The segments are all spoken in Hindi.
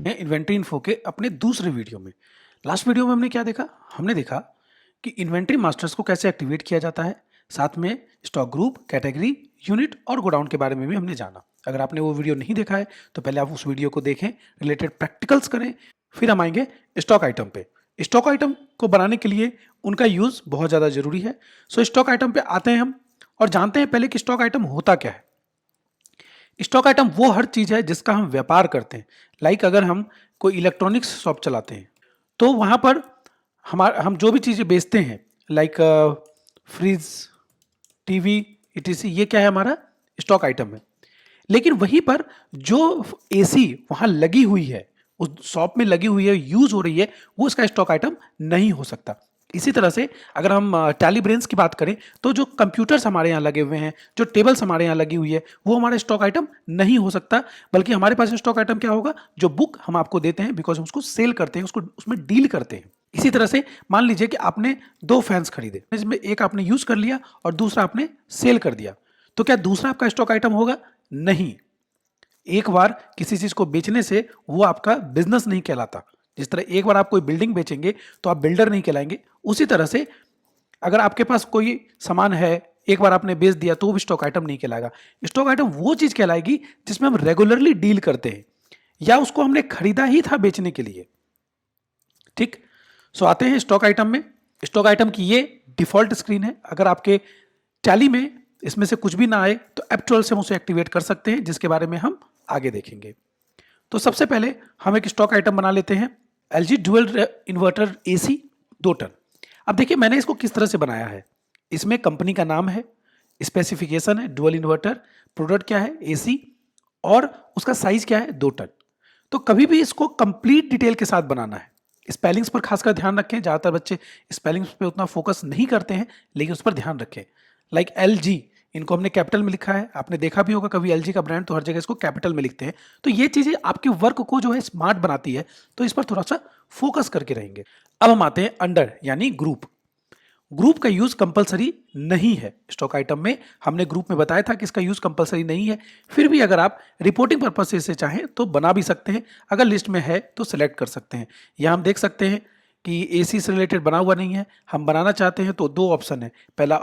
हैं इन्वेंट्री इन्फो के अपने दूसरे वीडियो में। लास्ट वीडियो में हमने क्या देखा? हमने देखा कि इन्वेंट्री मास्टर्स को कैसे एक्टिवेट किया जाता है, साथ में स्टॉक ग्रुप, कैटेगरी, यूनिट और गोडाउन के बारे में भी हमने जाना। अगर आपने वो वीडियो नहीं देखा है तो पहले आप उस वीडियो को देखें, रिलेटेड प्रैक्टिकल्स करें, फिर हम आएंगे स्टॉक आइटम पे। स्टॉक आइटम को बनाने के लिए उनका यूज बहुत ज़्यादा जरूरी है। सो स्टॉक आइटम पे आते हैं हम और जानते हैं पहले कि स्टॉक आइटम होता क्या है। स्टॉक आइटम वो हर चीज है जिसका हम व्यापार करते हैं। लाइक अगर हम कोई इलेक्ट्रॉनिक्स शॉप चलाते हैं तो वहां पर हम जो भी चीजें बेचते हैं, लाइक फ्रिज, टीवी, ईटीसी, ये क्या है? हमारा स्टॉक आइटम है। लेकिन वहीं पर जो एसी वहां लगी हुई है, उस शॉप में लगी हुई है, यूज हो रही है, वो इसका स्टॉक आइटम नहीं हो सकता। इसी तरह से अगर हम टैली ब्रेन्स की बात करें तो जो कंप्यूटर्स हमारे यहाँ लगे हुए हैं, जो टेबल्स हमारे यहाँ लगी हुई है, वो हमारा स्टॉक आइटम नहीं हो सकता। बल्कि हमारे पास स्टॉक आइटम क्या होगा? जो बुक हम आपको देते हैं, बिकॉज हम उसको सेल करते हैं, उसको उसमें डील करते हैं। इसी तरह से मान लीजिए कि आपने 2 फैंस खरीदे, इसमें एक आपने यूज कर लिया और दूसरा आपने सेल कर दिया, तो क्या दूसरा आपका स्टॉक आइटम होगा? नहीं। एक बार किसी चीज को बेचने से वो आपका बिजनेस नहीं कहलाता। जिस तरह एक बार आप कोई बिल्डिंग बेचेंगे तो आप बिल्डर नहीं कहलाएंगे, उसी तरह से अगर आपके पास कोई सामान है, एक बार आपने बेच दिया तो वो भी स्टॉक आइटम नहीं कहलाएगा। स्टॉक आइटम वो चीज कहलाएगी जिसमें हम रेगुलरली डील करते हैं या उसको हमने खरीदा ही था बेचने के लिए। ठीक। सो आते हैं स्टॉक आइटम में। स्टॉक आइटम की ये डिफॉल्ट स्क्रीन है। अगर आपके टैली में इसमें से कुछ भी ना आए तो F12 से हम उसे एक्टिवेट कर सकते हैं, जिसके बारे में हम आगे देखेंगे। तो सबसे पहले हम एक स्टॉक आइटम बना लेते हैं, LG dual inverter AC 2 ton. अब देखिए मैंने इसको किस तरह से बनाया है। इसमें कंपनी का नाम है, स्पेसिफिकेशन है डुअल इन्वर्टर, प्रोडक्ट क्या है AC, और उसका साइज क्या है 2 टन। तो कभी भी इसको कंप्लीट डिटेल के साथ बनाना है। स्पेलिंग्स पर खासकर ध्यान रखें। ज़्यादातर बच्चे स्पेलिंग्स पे उतना फोकस नहीं करते हैं, लेकिन उस पर ध्यान रखें। लाइक LG, इनको हमने कैपिटल में लिखा है। आपने देखा भी होगा कभी LG का ब्रांड तो हर जगह इसको कैपिटल में लिखते हैं। तो ये चीजें आपके वर्क को जो है स्मार्ट बनाती है, तो इस पर थोड़ा सा फोकस करके रहेंगे। अब हम आते हैं अंडर यानी ग्रुप। ग्रुप का यूज कंपलसरी नहीं है। स्टॉक आइटम में हमने ग्रुप में बताया था कि इसका यूज कंपलसरी नहीं है। फिर भी अगर आप रिपोर्टिंग पर्पज से इसे चाहें तो बना भी सकते हैं। अगर लिस्ट में है तो सिलेक्ट कर सकते हैं। यहां हम देख सकते हैं कि AC से रिलेटेड बना हुआ नहीं है। हम बनाना चाहते हैं तो 2 ऑप्शन है, पहला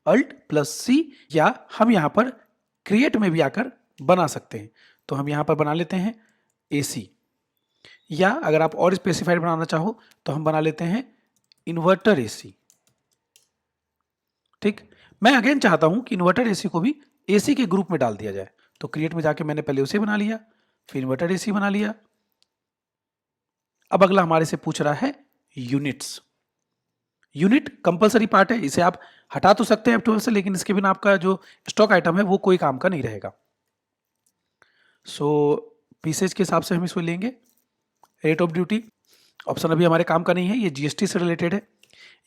Alt+C, या हम यहां पर क्रिएट में भी आकर बना सकते हैं। तो हम यहां पर बना लेते हैं AC, या अगर आप और स्पेसिफाइड बनाना चाहो तो हम बना लेते हैं इन्वर्टर AC। ठीक। मैं अगेन चाहता हूं कि इन्वर्टर AC को भी AC के ग्रुप में डाल दिया जाए। तो क्रिएट में जाके मैंने पहले उसे बना लिया, फिर इन्वर्टर AC बना लिया। अब अगला हमारे से पूछ रहा है यूनिट्स। यूनिट कंपलसरी पार्ट है, इसे आप हटा तो सकते हैं F12 से, लेकिन इसके बिना आपका जो स्टॉक आइटम है वो कोई काम का नहीं रहेगा। सो पीसेज के हिसाब से हम इसको लेंगे। रेट ऑफ ड्यूटी ऑप्शन अभी हमारे काम का नहीं है, ये GST से रिलेटेड है।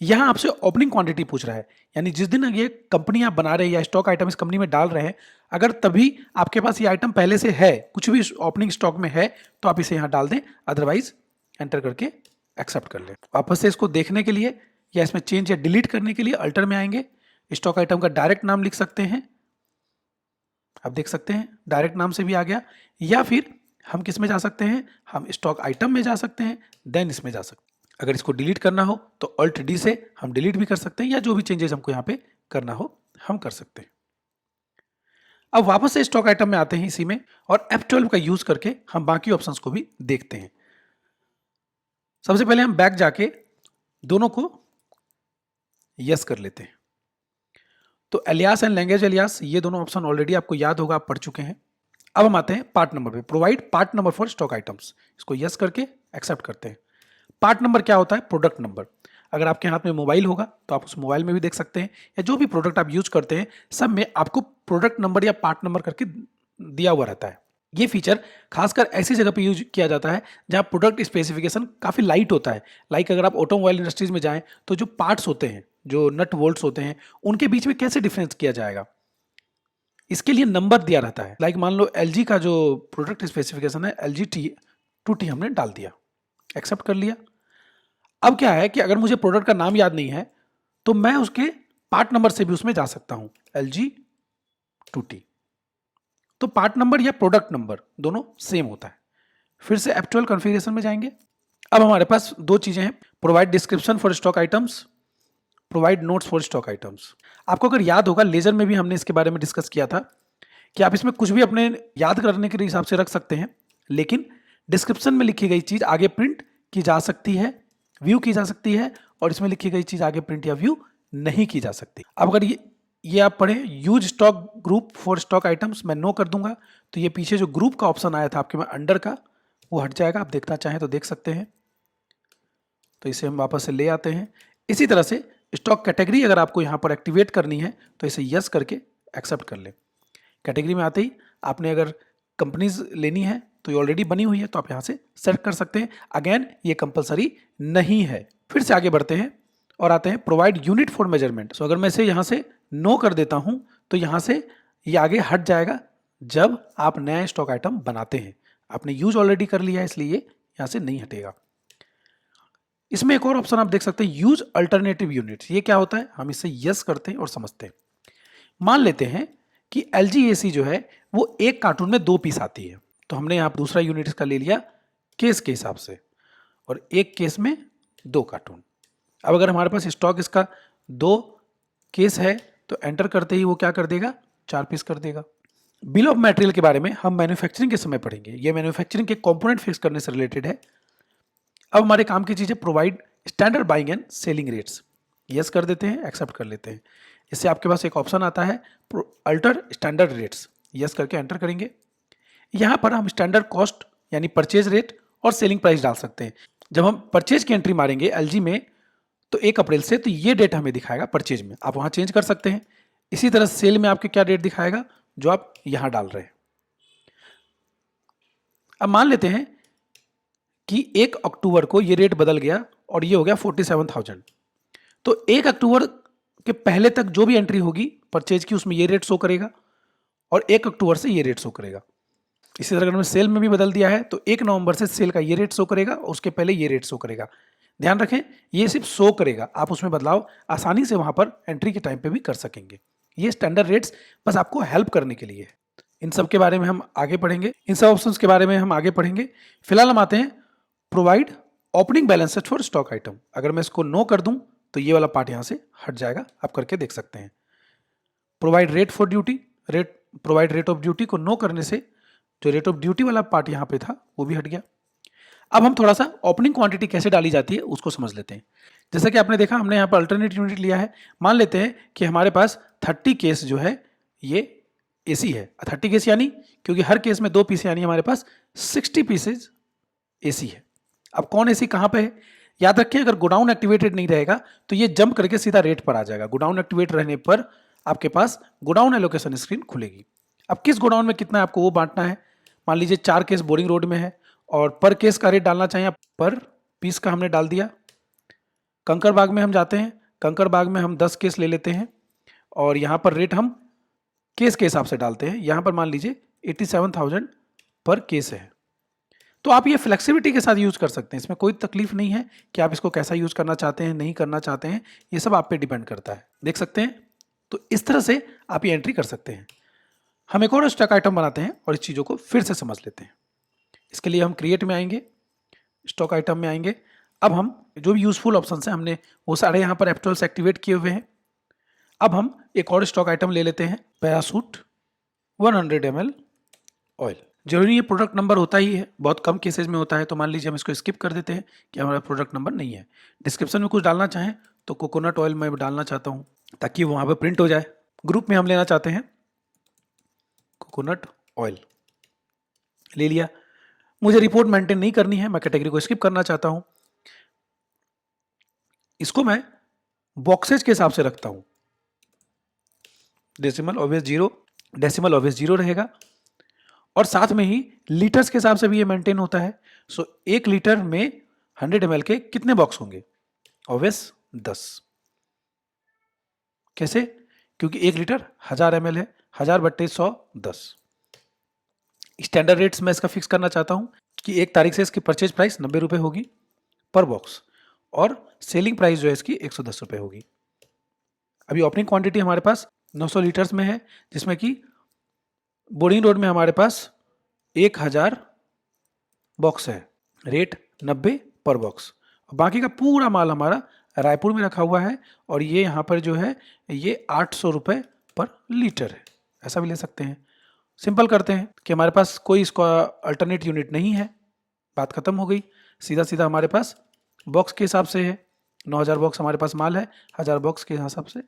यहां आपसे ओपनिंग क्वांटिटी पूछ रहा है, यानी जिस दिन ये कंपनी आप बना रहे हैं या स्टॉक आइटम इस कंपनी में डाल रहे हैं, अगर तभी आपके पास ये आइटम पहले से है, कुछ भी ओपनिंग स्टॉक में है, तो आप इसे यहां डाल दें, अदरवाइज एंटर करके एक्सेप्ट कर लें। वापस से इसको देखने के लिए या इसमें चेंज या डिलीट करने के लिए अल्टर में आएंगे। स्टॉक आइटम का डायरेक्ट नाम लिख सकते हैं, आप देख सकते हैं डायरेक्ट नाम से भी आ गया। या फिर हम किस में जा सकते हैं? हम स्टॉक आइटम में जा सकते हैं, देन इसमें जा सकते हैं। अगर इसको डिलीट करना हो तो Alt+D से हम डिलीट भी कर सकते हैं, या जो भी चेंजेस हमको यहाँ पे करना हो हम कर सकते हैं। अब वापस से स्टॉक आइटम में आते हैं इसी में, और F12 का यूज करके हम बाकी ऑप्शंस को भी देखते हैं। सबसे पहले हम बैक जाके दोनों को यस कर लेते हैं। तो एलियास एंड लैंग्वेज एलियास, ये दोनों ऑप्शन ऑलरेडी आपको याद होगा, आप पढ़ चुके हैं। अब हम आते हैं पार्ट नंबर पे, provide part number for stock items. इसको यस करके एक्सेप्ट करते हैं। पार्ट नंबर क्या होता है? Product number. अगर आपके हाथ में मोबाइल होगा तो आप उस मोबाइल में भी देख सकते हैं, या जो भी प्रोडक्ट आप यूज करते हैं सब में आपको प्रोडक्ट नंबर या पार्ट नंबर करके दिया हुआ रहता है। ये फीचर खासकर ऐसी जगह पे यूज किया जाता है जहां प्रोडक्ट स्पेसिफिकेशन काफी लाइट होता है। लाइक अगर आप ऑटोमोबाइल इंडस्ट्रीज में जाएं तो जो पार्ट्स होते हैं, जो नट बोल्ट्स होते हैं, उनके बीच में कैसे डिफरेंस किया जाएगा, इसके लिए नंबर दिया रहता है। लाइक मान लो LG का जो प्रोडक्ट स्पेसिफिकेशन है LG T2T हमने डाल दिया, एक्सेप्ट कर लिया। अब क्या है कि अगर मुझे प्रोडक्ट का नाम याद नहीं है तो मैं उसके पार्ट नंबर से भी उसमें जा सकता हूं, LG2T। तो पार्ट नंबर या प्रोडक्ट नंबर दोनों सेम होता है। फिर से F12 कॉन्फ़िगरेशन में जाएंगे। अब हमारे पास दो चीजें हैं, provide description for stock items, provide notes for stock items. आपको अगर याद होगा लेजर में भी हमने इसके बारे में डिस्कस किया था कि आप इसमें कुछ भी अपने याद करने के हिसाब से रख सकते हैं, लेकिन डिस्क्रिप्शन में लिखी गई चीज आगे प्रिंट की जा सकती है, व्यू की जा सकती है, और इसमें लिखी गई चीज आगे प्रिंट या व्यू नहीं की जा सकती। अब अगर ये आप पढ़ें use stock group for stock items, मैं नो कर दूंगा तो ये पीछे जो ग्रुप का ऑप्शन आया था आपके में अंडर का, वो हट जाएगा। आप देखना चाहें तो देख सकते हैं। तो इसे हम वापस से ले आते हैं। इसी तरह से स्टॉक कैटेगरी अगर आपको यहाँ पर एक्टिवेट करनी है तो इसे यस करके एक्सेप्ट कर लें। कैटेगरी में आते ही आपने अगर कंपनीज लेनी है तो ये ऑलरेडी बनी हुई है, तो आप यहाँ से सेलेक्ट कर सकते हैं। अगेन ये कंपलसरी नहीं है। फिर से आगे बढ़ते हैं और आते हैं प्रोवाइड यूनिट फॉर मेजरमेंट। सो अगर मैं इसे यहाँ से नो कर देता हूँ तो यहाँ से ये आगे हट जाएगा जब आप नया स्टॉक आइटम बनाते हैं। आपने यूज ऑलरेडी कर लिया है इसलिए यहाँ से नहीं हटेगा। इसमें एक और ऑप्शन आप देख सकते हैं, यूज अल्टरनेटिव यूनिट्स। ये क्या होता है, हम इसे यस करते हैं और समझते हैं। मान लेते हैं कि LGAC जो है वो एक कार्टून में 2 पीस आती है, तो हमने यहाँ दूसरा यूनिट इसका ले लिया केस के हिसाब से, और एक केस में 2 कार्टून। अब अगर हमारे पास स्टॉक इसका 2 केस है तो एंटर करते ही वो क्या कर देगा, 4 पीस कर देगा। बिल ऑफ मटेरियल के बारे में हम मैन्युफैक्चरिंग के समय पढ़ेंगे। ये मैन्युफैक्चरिंग के कंपोनेंट फिक्स करने से रिलेटेड है। अब हमारे काम की चीज है provide standard buying and selling rates. Yes कर देते हैं, एक्सेप्ट कर लेते हैं। इससे आपके पास एक ऑप्शन आता है अल्टर स्टैंडर्ड रेट्स, यस करके एंटर करेंगे। यहाँ पर हम स्टैंडर्ड कॉस्ट यानी परचेज रेट और सेलिंग प्राइस डाल सकते हैं। जब हम परचेज की एंट्री मारेंगे LG में तो 1 अप्रैल से, तो ये डेट हमें दिखाएगा परचेज में, आप वहाँ चेंज कर सकते हैं। इसी तरह सेल में आपके क्या डेट दिखाएगा जो आप यहाँ डाल रहे हैं। अब मान लेते हैं कि 1 अक्टूबर को ये रेट बदल गया और ये हो गया 47,000, तो 1 अक्टूबर के पहले तक जो भी एंट्री होगी परचेज की उसमें ये रेट शो करेगा और 1 अक्टूबर से ये रेट शो करेगा। इसी तरह अगर हमने सेल में भी बदल दिया है तो 1 नवंबर से सेल का ये रेट शो करेगा और उसके पहले ये रेट शो करेगा। ध्यान रखें ये सिर्फ शो करेगा, आप उसमें बदलाव आसानी से वहां पर एंट्री के टाइम पे भी कर सकेंगे। ये स्टैंडर्ड रेट्स बस आपको हेल्प करने के लिए है। इन सब के बारे में हम आगे पढ़ेंगे, इन सब ऑप्शंस के बारे में हम आगे पढ़ेंगे। फिलहाल हम आते हैं provide opening balance sheet for stock item. अगर मैं इसको नो कर दूं तो ये वाला पार्ट यहां से हट जाएगा, आप करके देख सकते हैं। Provide rate for duty, provide rate of duty को नो करने से जो रेट ऑफ ड्यूटी वाला पार्ट यहाँ पे था वो भी हट गया। अब हम थोड़ा सा ओपनिंग क्वांटिटी कैसे डाली जाती है उसको समझ लेते हैं। जैसा कि आपने देखा हमने यहाँ पर अल्टरनेट यूनिट लिया है। मान लेते हैं कि हमारे पास 30 केस जो है ये AC है। 30 केस यानी क्योंकि हर केस में 2 पीस यानी हमारे पास 60 पीसेज AC है। अब कौन AC कहाँ पे है, याद रखें अगर गोडाउन एक्टिवेटेड नहीं रहेगा तो ये जंप करके सीधा रेट पर आ जाएगा। गोडाउन एक्टिवेट रहने पर आपके पास गोडाउन एलोकेशन स्क्रीन खुलेगी। अब किस गोडाउन में कितना है आपको वो बांटना है। मान लीजिए 4 केस बोरिंग रोड में है और पर केस का रेट डालना चाहिए, पर पीस का हमने डाल दिया। कंकर बाग में हम जाते हैं, कंकर बाग में हम 10 केस ले लेते हैं और यहाँ पर रेट हम केस के हिसाब से डालते हैं। यहाँ पर मान लीजिए 87,000 पर केस है। तो आप ये फ्लेक्सिबिलिटी के साथ यूज कर सकते हैं, इसमें कोई तकलीफ नहीं है कि आप इसको कैसा यूज करना चाहते हैं नहीं करना चाहते हैं, ये सब आप पे डिपेंड करता है। देख सकते हैं, तो इस तरह से आप ये एंट्री कर सकते हैं। हम एक और स्टॉक आइटम बनाते हैं और इस चीज़ों को फिर से समझ लेते हैं। इसके लिए हम क्रिएट में आएंगे, स्टॉक आइटम में आएंगे। अब हम जो भी यूजफुल ऑप्शन हैं हमने वो सारे यहाँ पर F12 से एक्टिवेट किए हुए हैं। अब हम एक और स्टॉक आइटम ले लेते हैं, पैरासूट 100 ml ऑयल। जरूरी ये प्रोडक्ट नंबर होता ही है, बहुत कम केसेज में होता है, तो मान लीजिए हम इसको स्किप कर देते हैं कि हमारा प्रोडक्ट नंबर नहीं है। डिस्क्रिप्शन में कुछ डालना चाहें तो कोकोनट ऑयल मैं डालना चाहता हूँ ताकि वहाँ पर प्रिंट हो जाए। ग्रुप में हम लेना चाहते हैं कोकोनट ऑयल, ले लिया। मुझे रिपोर्ट मेंटेन नहीं करनी है, मैं कैटेगरी को स्किप करना चाहता हूं। इसको मैं बॉक्सेज के हिसाब से रखता हूं, डेसिमल ऑब्वियस जीरो रहेगा और साथ में ही लीटर्स के हिसाब से भी ये मेंटेन होता है। सो 1 लीटर में 100 ml के कितने बॉक्स होंगे, ऑब्वियस 10। कैसे, क्योंकि 1 लीटर 1000 ml है, 1000 बट्टे 100 10। स्टैंडर्ड रेट्स मैं इसका फिक्स करना चाहता हूं कि 1 तारीख से इसकी परचेज प्राइस 90 रुपए होगी पर बॉक्स और सेलिंग प्राइस जो है इसकी 110 रुपए होगी। अभी ओपनिंग क्वांटिटी हमारे पास 900 लीटर्स में है, जिसमें कि बोरिंग रोड में हमारे पास 1000 बॉक्स है, रेट 90 पर बॉक्स। बाकी का पूरा माल हमारा रायपुर में रखा हुआ है और ये यहाँ पर जो है ये 800 रुपये पर लीटर है, ऐसा भी ले सकते हैं। सिंपल करते हैं कि हमारे पास कोई इसका अल्टरनेट यूनिट नहीं है, बात खत्म हो गई। सीधा सीधा हमारे पास बॉक्स के हिसाब से है, 9000 बॉक्स हमारे पास माल है, 1000 बॉक्स के हिसाब से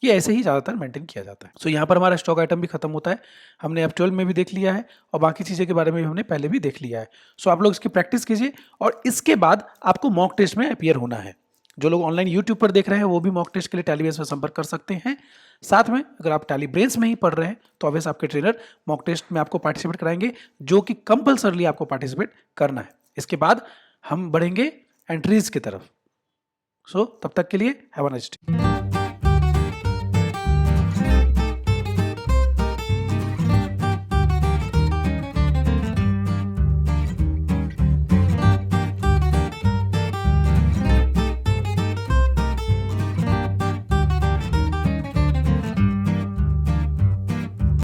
ये ऐसे ही ज़्यादातर मेंटेन किया जाता है। सो यहाँ पर हमारा स्टॉक आइटम भी खत्म होता है, हमने F12 में भी देख लिया है और बाकी चीज़ें के बारे में भी हमने पहले भी देख लिया है। सो आप लोग इसकी प्रैक्टिस कीजिए और इसके बाद आपको मॉक टेस्ट में अपीयर होना है। जो लोग ऑनलाइन यूट्यूब पर देख रहे हैं वो भी मॉक टेस्ट के लिए टैली ब्रेन्स में संपर्क कर सकते हैं। साथ में अगर आप टैली ब्रेन्स में ही पढ़ रहे हैं तो ऑब्वियस आपके ट्रेनर मॉक टेस्ट में आपको पार्टिसिपेट कराएंगे, जो कि कंपल्सरली आपको पार्टिसिपेट करना है। इसके बाद हम बढ़ेंगे एंट्रीज की तरफ। सो तब तक के लिए हैव अ नाइस डे।